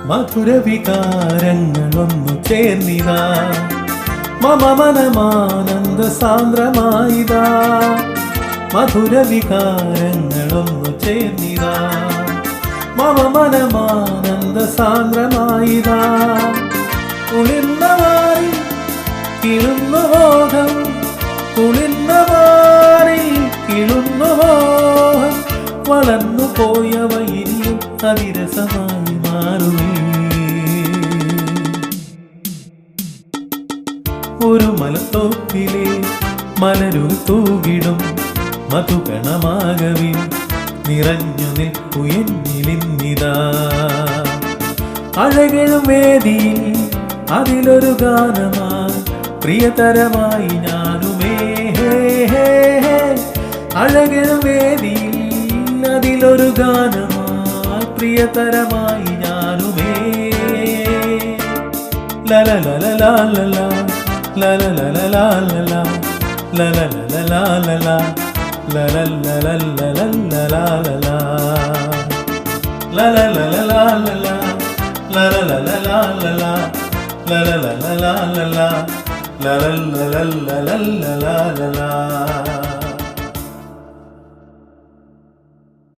മധുരവികാരങ്ങളൊന്നു ചേർന്നിതാ മമ മനമാനന്ദ സാന്ദ്രമായിതാ മധുരവികാരങ്ങളൊന്നു ചേർന്നിതാ മമ മനമാനന്ദ സാന്ദ്രമായിതാ കുളിർന്ന മാറി കിളുന്നു മോഹം കുളിർന്ന മാറി കിളുന്നു മോഹം വളർന്നു പോയവ ഇനിയും അവിരസമായി മാറുമേ ഒരു മലത്തോപ്പിലെ മലരു തൂകിടും മധുഗണമാകവിൽ നിറഞ്ഞു നിൽക്കുയെന്നിലിന്നിതാ അഴകെഴും വേദിയിൽ അതിലൊരു ഗാനമായി പ്രിയതരമായി ഞാനുമേ അഴകെഴും വേദിയിൽ അതിലൊരു ഗാനമായി പ്രിയതരമായി ഞാനുമേ ലലലലലാലല ലലലലലാലല ലലലലലാലല ലലലലലലലലല ലലലലലാലല ലലലലലാലല ലലലലലാലല ലലലലലലലല